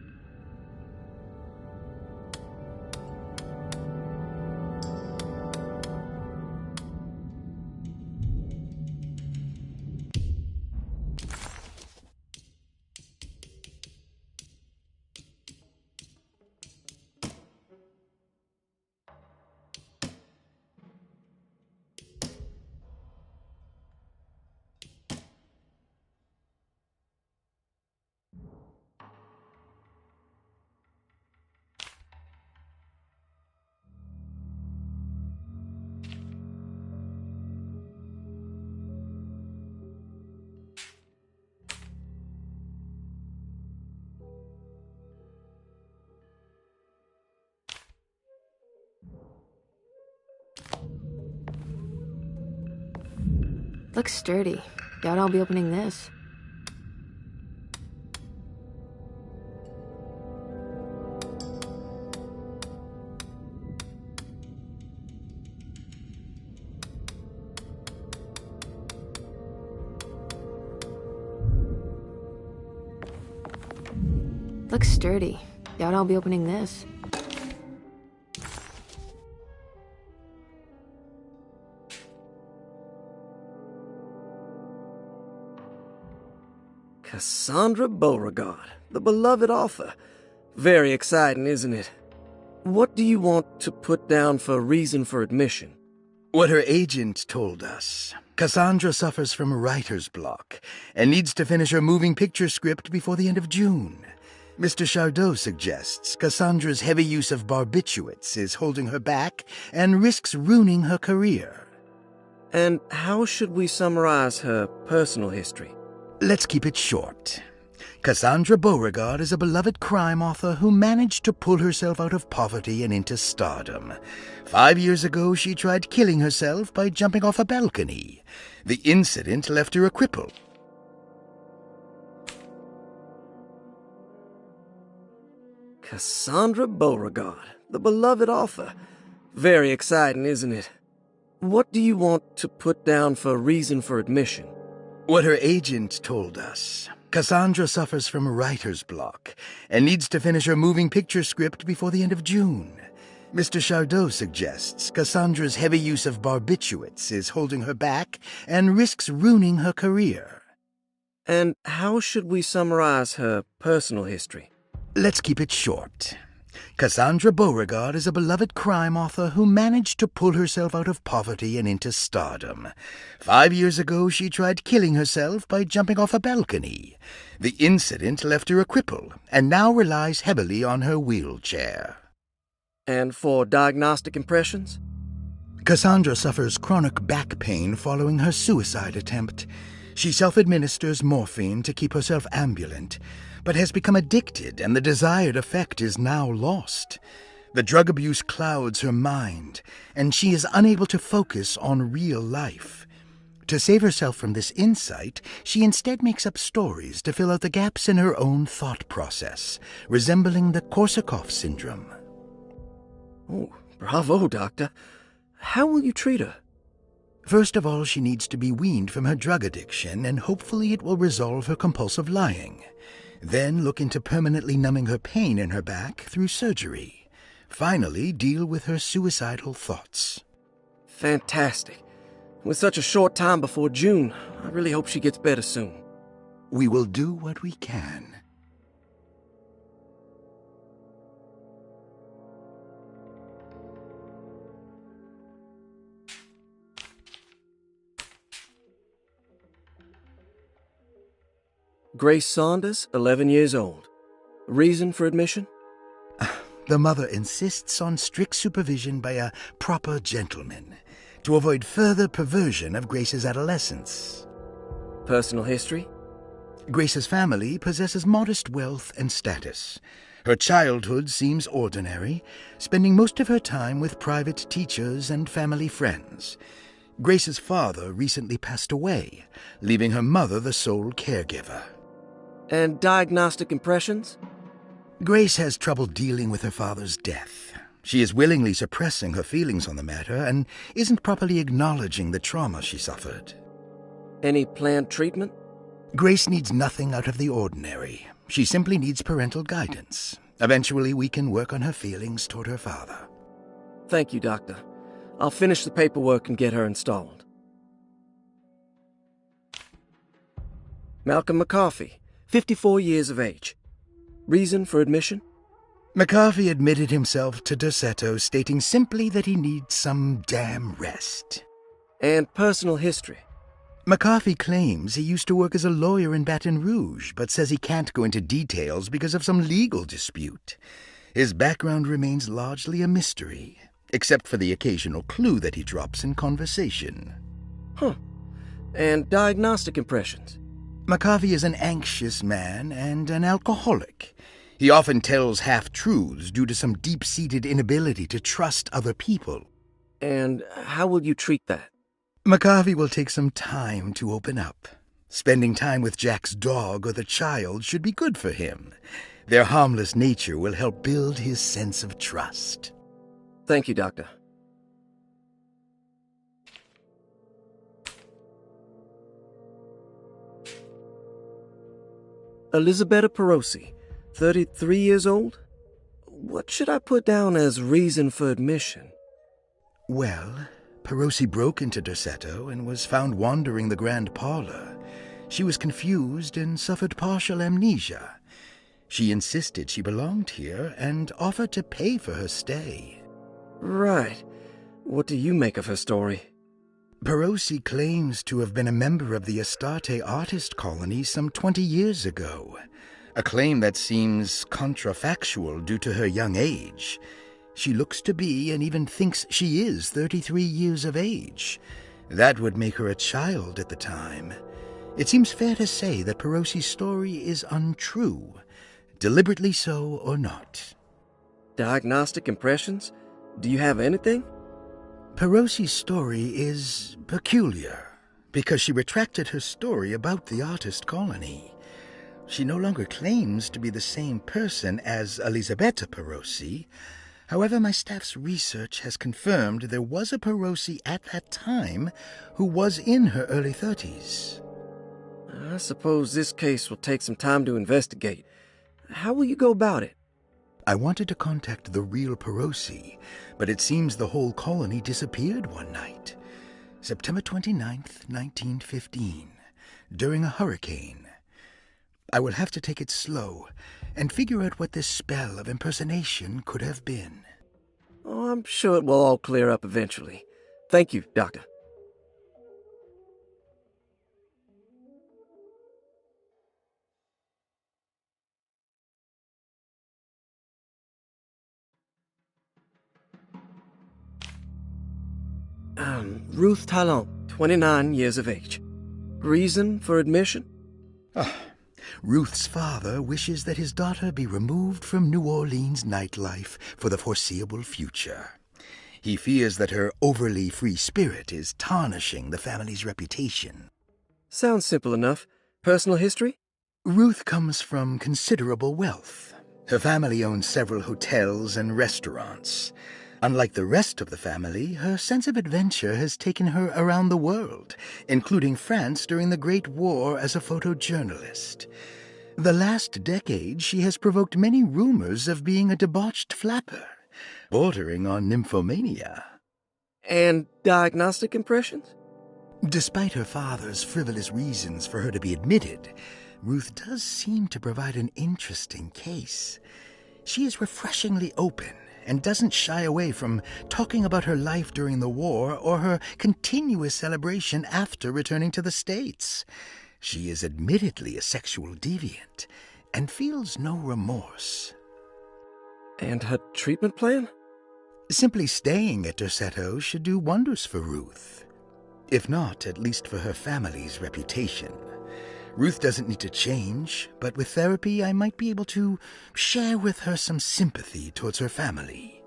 Looks sturdy. Doubt I'll be opening this. Looks sturdy. Doubt I'll be opening this. Cassandra Beauregard, the beloved author. Very exciting, isn't it? What do you want to put down for reason for admission? What her agent told us. Cassandra suffers from writer's block and needs to finish her moving picture script before the end of June. Mr. Chardot suggests Cassandra's heavy use of barbiturates is holding her back and risks ruining her career. And how should we summarize her personal history? Let's keep it short. Cassandra Beauregard is a beloved crime author who managed to pull herself out of poverty and into stardom. 5 years ago, she tried killing herself by jumping off a balcony. The incident left her a cripple. Cassandra Beauregard, the beloved author. Very exciting, isn't it? What do you want to put down for reason for admission? What her agent told us. Cassandra suffers from writer's block and needs to finish her moving picture script before the end of June. Mr. Chardot suggests Cassandra's heavy use of barbiturates is holding her back and risks ruining her career. And how should we summarize her personal history? Let's keep it short. Cassandra Beauregard is a beloved crime author who managed to pull herself out of poverty and into stardom. 5 years ago, she tried killing herself by jumping off a balcony. The incident left her a cripple and now relies heavily on her wheelchair. And for diagnostic impressions? Cassandra suffers chronic back pain following her suicide attempt. She self-administers morphine to keep herself ambulant, but has become addicted and the desired effect is now lost. The drug abuse clouds her mind, and she is unable to focus on real life. To save herself from this insight, she instead makes up stories to fill out the gaps in her own thought process, resembling the Korsakoff syndrome. Oh, bravo, Doctor. How will you treat her? First of all, she needs to be weaned from her drug addiction, and hopefully it will resolve her compulsive lying. Then look into permanently numbing her pain in her back through surgery. Finally, deal with her suicidal thoughts. Fantastic. With such a short time before June, I really hope she gets better soon. We will do what we can. Grace Saunders, 11 years old. Reason for admission? The mother insists on strict supervision by a proper gentleman to avoid further perversion of Grace's adolescence. Personal history? Grace's family possesses modest wealth and status. Her childhood seems ordinary, spending most of her time with private teachers and family friends. Grace's father recently passed away, leaving her mother the sole caregiver. And diagnostic impressions? Grace has trouble dealing with her father's death. She is willingly suppressing her feelings on the matter and isn't properly acknowledging the trauma she suffered. Any planned treatment? Grace needs nothing out of the ordinary. She simply needs parental guidance. Eventually, we can work on her feelings toward her father. Thank you, Doctor. I'll finish the paperwork and get her installed. Malcolm McCarthy, 54 years of age. Reason for admission? McCarthy admitted himself to Derceto, stating simply that he needs some damn rest. And personal history? McCarthy claims he used to work as a lawyer in Baton Rouge, but says he can't go into details because of some legal dispute. His background remains largely a mystery, except for the occasional clue that he drops in conversation. Huh. And diagnostic impressions? McCarthy is an anxious man and an alcoholic. He often tells half-truths due to some deep-seated inability to trust other people. And how will you treat that? McCarvey will take some time to open up. Spending time with Jack's dog or the child should be good for him. Their harmless nature will help build his sense of trust. Thank you, Doctor. Elisabetta Perosi, 33 years old? What should I put down as reason for admission? Well, Perosi broke into Derceto and was found wandering the grand parlor. She was confused and suffered partial amnesia. She insisted she belonged here and offered to pay for her stay. Right. What do you make of her story? Perosi claims to have been a member of the Astarte artist colony some 20 years ago, a claim that seems contrafactual due to her young age. She looks to be and even thinks she is 33 years of age. That would make her a child at the time. It seems fair to say that Perosi's story is untrue, deliberately so or not. Diagnostic impressions? Do you have anything? Perosi's story is peculiar because she retracted her story about the artist colony. She no longer claims to be the same person as Elisabetta Perosi. However, my staff's research has confirmed there was a Perosi at that time who was in her early 30s. I suppose this case will take some time to investigate. How will you go about it? I wanted to contact the real Perosi, but it seems the whole colony disappeared one night. September 29th, 1915, during a hurricane. I will have to take it slow and figure out what this spell of impersonation could have been. Oh, I'm sure it will all clear up eventually. Thank you, Doctor. Ruth Talon, 29 years of age. Reason for admission? Ruth's father wishes that his daughter be removed from New Orleans nightlife for the foreseeable future. He fears that her overly free spirit is tarnishing the family's reputation. Sounds simple enough. Personal history? Ruth comes from considerable wealth. Her family owns several hotels and restaurants. Unlike the rest of the family, her sense of adventure has taken her around the world, including France during the Great War as a photojournalist. The last decade, she has provoked many rumors of being a debauched flapper, bordering on nymphomania. And diagnostic impressions? Despite her father's frivolous reasons for her to be admitted, Ruth does seem to provide an interesting case. She is refreshingly open and doesn't shy away from talking about her life during the war or her continuous celebration after returning to the States. She is admittedly a sexual deviant and feels no remorse. And her treatment plan? Simply staying at Derceto should do wonders for Ruth. If not, at least for her family's reputation. Ruth doesn't need to change, but with therapy I might be able to share with her some sympathy towards her family.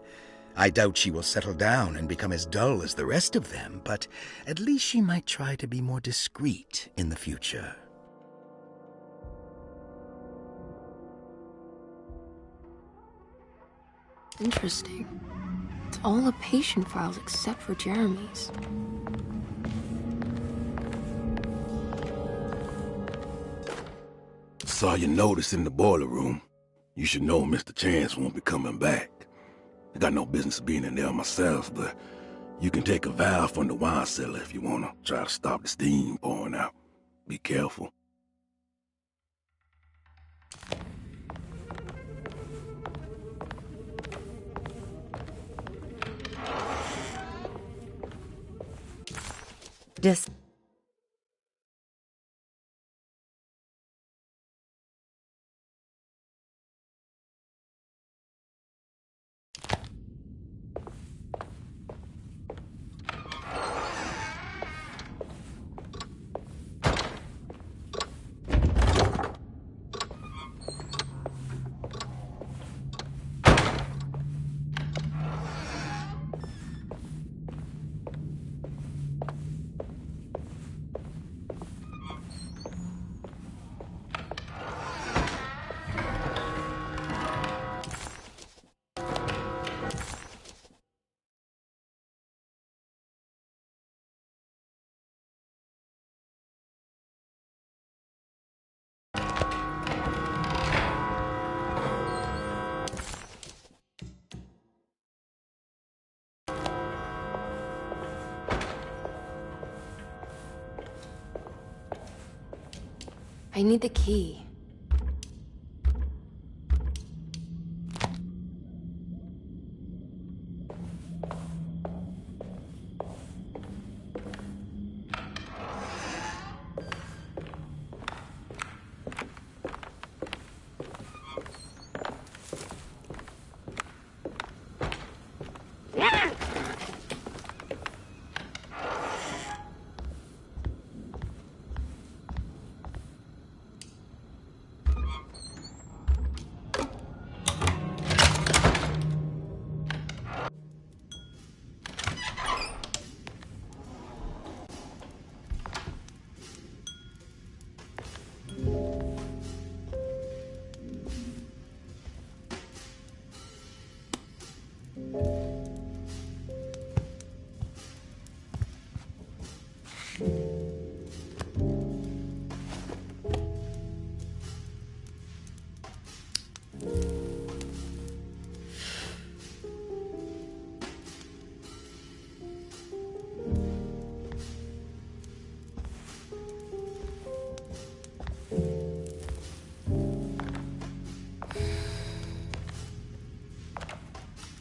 I doubt she will settle down and become as dull as the rest of them, but at least she might try to be more discreet in the future. Interesting. It's all the patient files except for Jeremy's. Saw your notice in the boiler room. You should know Mr. Chance won't be coming back. I got no business being in there myself, but you can take a valve from the wine cellar if you want to try to stop the steam pouring out. Be careful. Just I need the key.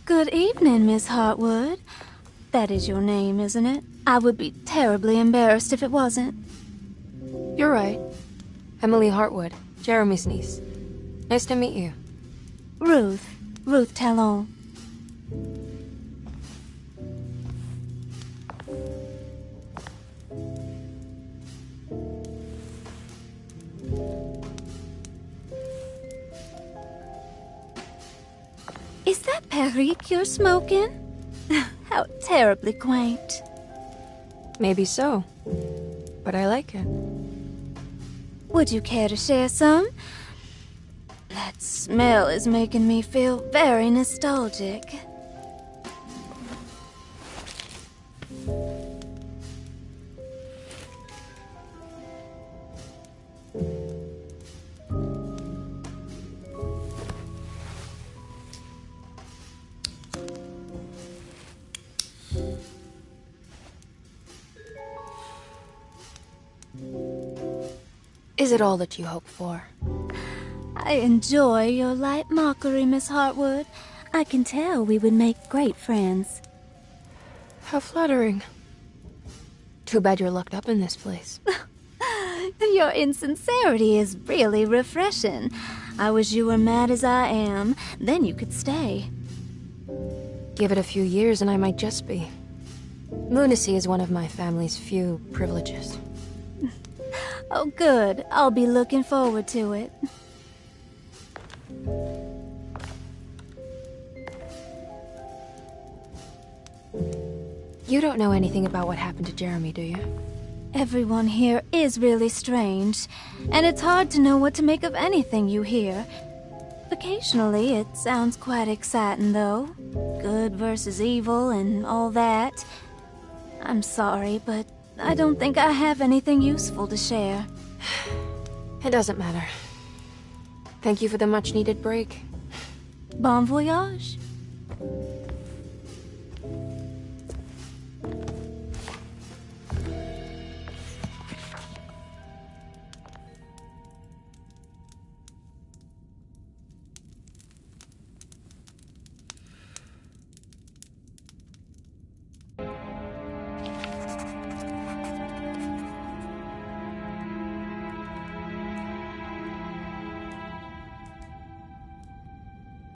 Good evening, Miss Hartwood. That is your name, isn't it? I would be terribly embarrassed if it wasn't. You're right. Emily Hartwood, Jeremy's niece. Nice to meet you. Ruth Talon. Is that Perique you're smoking? How terribly quaint. Maybe so, but I like it. Would you care to share some? That smell is making me feel very nostalgic. Is it all that you hope for? I enjoy your light mockery, Miss Hartwood. I can tell we would make great friends. How flattering. Too bad you're locked up in this place. Your insincerity is really refreshing. I wish you were mad as I am. Then you could stay. Give it a few years and I might just be. Lunacy is one of my family's few privileges. Oh, good. I'll be looking forward to it. You don't know anything about what happened to Jeremy, do you? Everyone here is really strange, and it's hard to know what to make of anything you hear. Occasionally, it sounds quite exciting, though. Good versus evil and all that. I'm sorry, but I don't think I have anything useful to share. It doesn't matter. Thank you for the much-needed break. Bon voyage.